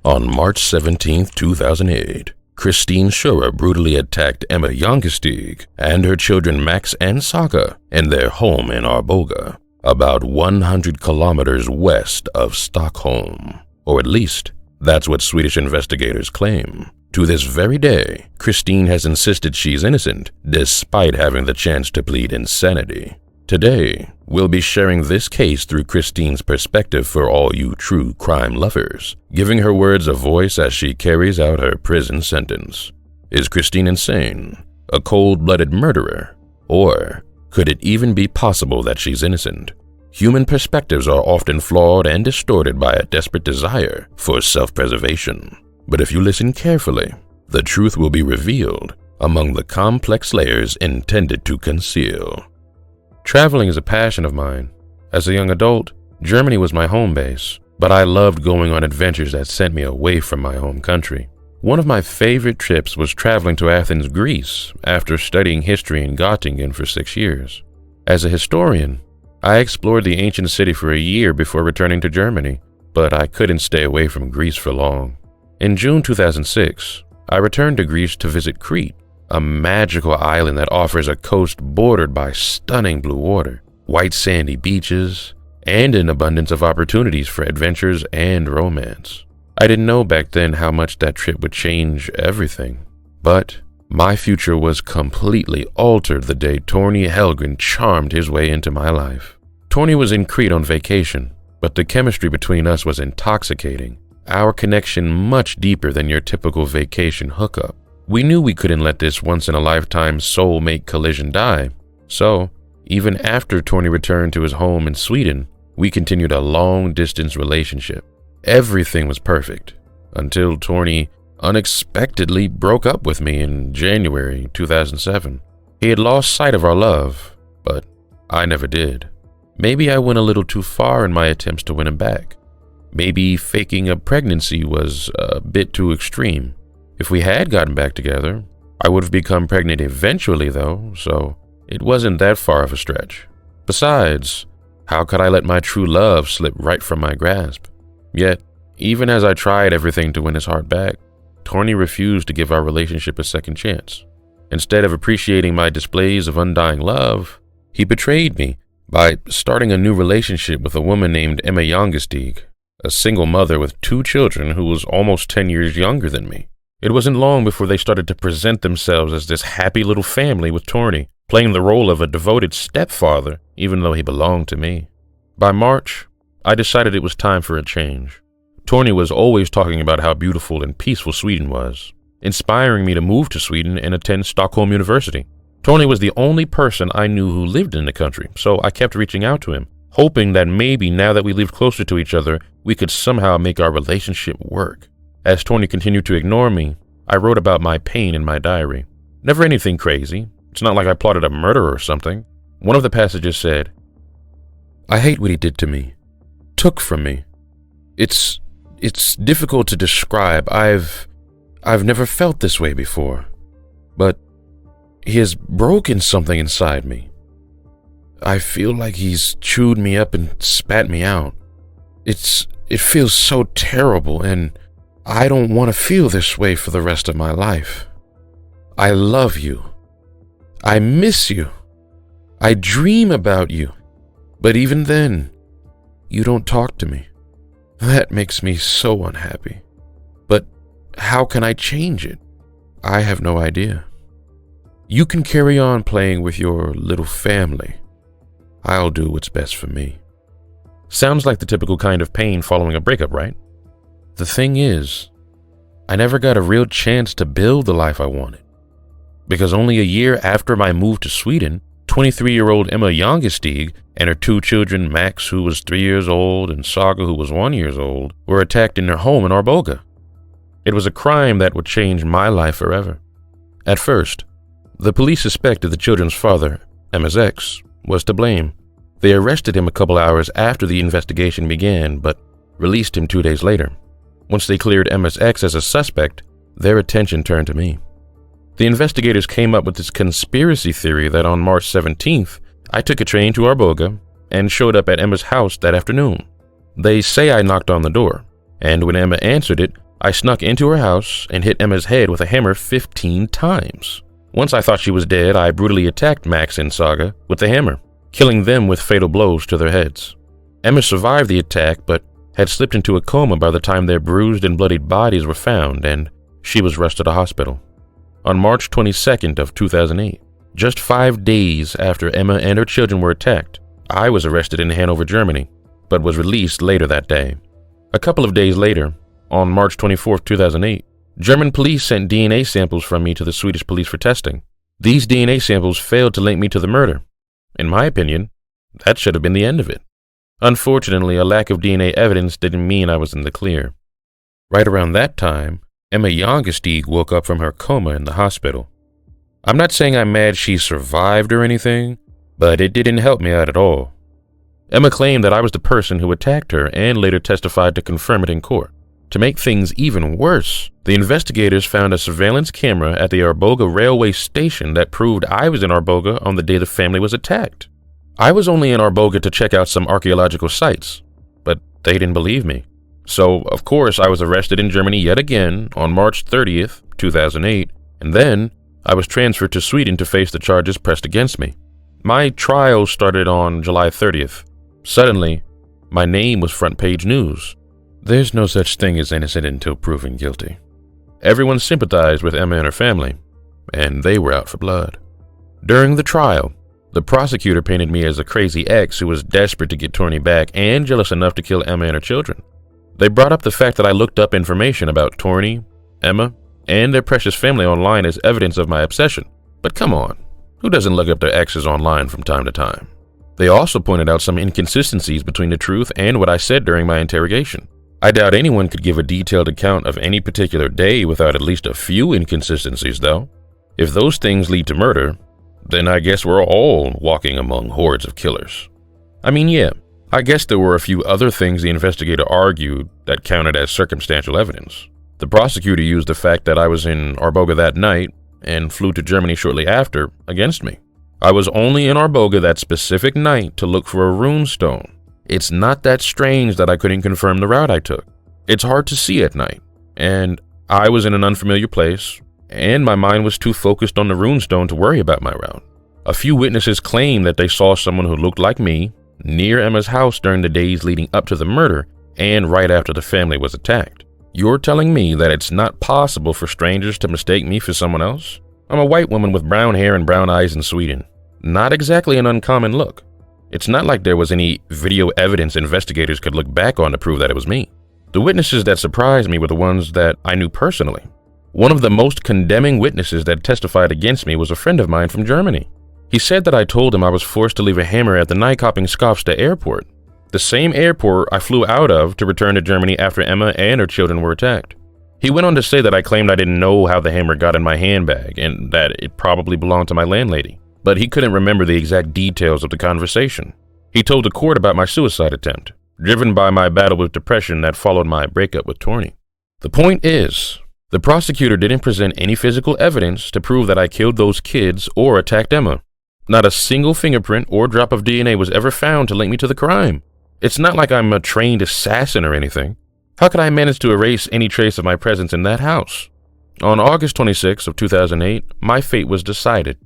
On March 17, 2008, Christine Schurrer brutally attacked Emma Jankestig and her children Max and Saga in their home in Arboga, about 100 kilometers west of Stockholm. Or at least, that's what Swedish investigators claim. To this very day, Christine has insisted she's innocent, despite having the chance to plead insanity. Today, we'll be sharing this case through Christine's perspective for all you true crime lovers, giving her words a voice as she carries out her prison sentence. Is Christine insane? A cold-blooded murderer? Or could it even be possible that she's innocent? Human perspectives are often flawed and distorted by a desperate desire for self-preservation. But if you listen carefully, the truth will be revealed among the complex layers intended to conceal. Traveling is a passion of mine. As a young adult, Germany was my home base, but I loved going on adventures that sent me away from my home country. One of my favorite trips was traveling to Athens, Greece, after studying history in Göttingen for 6 years. As a historian, I explored the ancient city for a year before returning to Germany, but I couldn't stay away from Greece for long. In June 2006, I returned to Greece to visit Crete, a magical island that offers a coast bordered by stunning blue water, white sandy beaches, and an abundance of opportunities for adventures and romance. I didn't know back then how much that trip would change everything, but my future was completely altered the day Torny Helgren charmed his way into my life. Torny was in Crete on vacation, but the chemistry between us was intoxicating, our connection much deeper than your typical vacation hookup. We knew we couldn't let this once-in-a-lifetime soulmate collision die, so even after Torny returned to his home in Sweden, we continued a long-distance relationship. Everything was perfect until Torny unexpectedly broke up with me in January 2007. He had lost sight of our love, but I never did. Maybe I went a little too far in my attempts to win him back. Maybe faking a pregnancy was a bit too extreme. If we had gotten back together, I would have become pregnant eventually though, so it wasn't that far of a stretch. Besides, how could I let my true love slip right from my grasp? Yet, even as I tried everything to win his heart back, Torny refused to give our relationship a second chance. Instead of appreciating my displays of undying love, he betrayed me by starting a new relationship with a woman named Emma Jankestig, a single mother with 2 children who was almost 10 years younger than me. It wasn't long before they started to present themselves as this happy little family with Torny, playing the role of a devoted stepfather, even though he belonged to me. By March, I decided it was time for a change. Torny was always talking about how beautiful and peaceful Sweden was, inspiring me to move to Sweden and attend Stockholm University. Torny was the only person I knew who lived in the country, so I kept reaching out to him, hoping that maybe now that we lived closer to each other, we could somehow make our relationship work. As Torny continued to ignore me, I wrote about my pain in my diary. Never anything crazy. It's not like I plotted a murder or something. One of the passages said, "I hate what he did to me, took from me. It's difficult to describe. I've never felt this way before, but he has broken something inside me. I feel like he's chewed me up and spat me out. It feels so terrible, and I don't want to feel this way for the rest of my life. I love you. I miss you. I dream about you. But even then, you don't talk to me. That makes me so unhappy. But how can I change it? I have no idea. You can carry on playing with your little family. I'll do what's best for me." Sounds like the typical kind of pain following a breakup, right? The thing is, I never got a real chance to build the life I wanted. Because only a year after my move to Sweden, 23-year-old Emma Jankestig and her 2 children, Max, who was 3 years old, and Saga, who was 1 year old, were attacked in their home in Arboga. It was a crime that would change my life forever. At first, the police suspected the children's father, Emma's ex, was to blame. They arrested him a couple hours after the investigation began, but released him 2 days later. Once they cleared Emma's ex as a suspect, their attention turned to me. The investigators came up with this conspiracy theory that on March 17th, I took a train to Arboga and showed up at Emma's house that afternoon. They say I knocked on the door, and when Emma answered it, I snuck into her house and hit Emma's head with a hammer 15 times. Once I thought she was dead, I brutally attacked Max and Saga with the hammer, killing them with fatal blows to their heads. Emma survived the attack, but had slipped into a coma by the time their bruised and bloodied bodies were found, and she was rushed to the hospital. On March 22nd of 2008, just 5 days after Emma and her children were attacked, I was arrested in Hanover, Germany, but was released later that day. A couple of days later, on March 24, 2008, German police sent DNA samples from me to the Swedish police for testing. These DNA samples failed to link me to the murder. In my opinion, that should have been the end of it. Unfortunately, a lack of DNA evidence didn't mean I was in the clear. Right around that time, Emma Jankestig woke up from her coma in the hospital. I'm not saying I'm mad she survived or anything, but it didn't help me out at all. Emma claimed that I was the person who attacked her and later testified to confirm it in court. To make things even worse, the investigators found a surveillance camera at the Arboga railway station that proved I was in Arboga on the day the family was attacked. I was only in Arboga to check out some archaeological sites, but they didn't believe me. So, of course, I was arrested in Germany yet again on March 30th, 2008, and then I was transferred to Sweden to face the charges pressed against me. My trial started on July 30th. Suddenly, my name was front page news. There's no such thing as innocent until proven guilty. Everyone sympathized with Emma and her family, and they were out for blood. During the trial, the prosecutor painted me as a crazy ex who was desperate to get Torny back and jealous enough to kill Emma and her children. They brought up the fact that I looked up information about Torny, Emma, and their precious family online as evidence of my obsession. But come on, who doesn't look up their exes online from time to time? They also pointed out some inconsistencies between the truth and what I said during my interrogation. I doubt anyone could give a detailed account of any particular day without at least a few inconsistencies, though. If those things lead to murder, then I guess we're all walking among hordes of killers. I mean, yeah, I guess there were a few other things the investigator argued that counted as circumstantial evidence. The prosecutor used the fact that I was in Arboga that night and flew to Germany shortly after against me. I was only in Arboga that specific night to look for a rune stone. It's not that strange that I couldn't confirm the route I took. It's hard to see at night, and I was in an unfamiliar place, and my mind was too focused on the rune stone to worry about my route. A few witnesses claim that they saw someone who looked like me near Emma's house during the days leading up to the murder and right after the family was attacked. You're telling me that it's not possible for strangers to mistake me for someone else? I'm a white woman with brown hair and brown eyes in Sweden. Not exactly an uncommon look. It's not like there was any video evidence investigators could look back on to prove that it was me. The witnesses that surprised me were the ones that I knew personally. One of the most condemning witnesses that testified against me was a friend of mine from Germany. He said that I told him I was forced to leave a hammer at the Nyköping-Skavsta airport, the same airport I flew out of to return to Germany after Emma and her children were attacked. He went on to say that I claimed I didn't know how the hammer got in my handbag and that it probably belonged to my landlady, but he couldn't remember the exact details of the conversation. He told the court about my suicide attempt, driven by my battle with depression that followed my breakup with Torny. The point is, the prosecutor didn't present any physical evidence to prove that I killed those kids or attacked Emma. Not a single fingerprint or drop of DNA was ever found to link me to the crime. It's not like I'm a trained assassin or anything. How could I manage to erase any trace of my presence in that house? On August 26 of 2008, my fate was decided.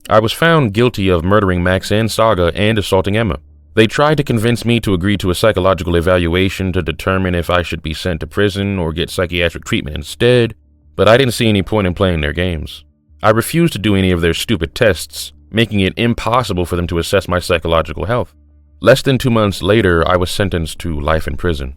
I was found guilty of murdering Max and Saga and assaulting Emma. They tried to convince me to agree to a psychological evaluation to determine if I should be sent to prison or get psychiatric treatment instead, but I didn't see any point in playing their games. I refused to do any of their stupid tests, making it impossible for them to assess my psychological health. Less than 2 months later, I was sentenced to life in prison.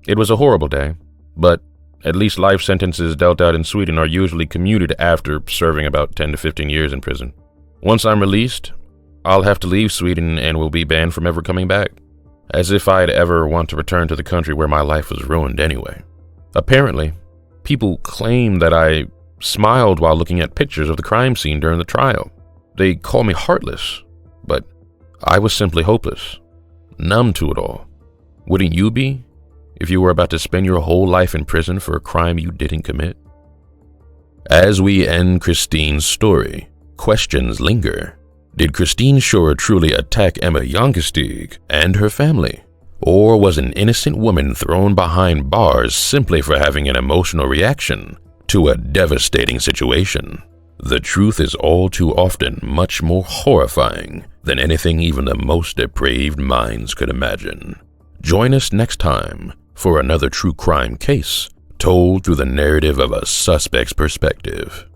It was a horrible day, but at least life sentences dealt out in Sweden are usually commuted after serving about 10 to 15 years in prison. Once I'm released, I'll have to leave Sweden and will be banned from ever coming back, as if I'd ever want to return to the country where my life was ruined anyway. Apparently, people claim that I smiled while looking at pictures of the crime scene during the trial. They call me heartless, but I was simply hopeless, numb to it all. Wouldn't you be if you were about to spend your whole life in prison for a crime you didn't commit? As we end Christine's story, questions linger. Did Christine Schorrer truly attack Emma Jankestig and her family? Or was an innocent woman thrown behind bars simply for having an emotional reaction to a devastating situation? The truth is all too often much more horrifying than anything even the most depraved minds could imagine. Join us next time for another true crime case told through the narrative of a suspect's perspective.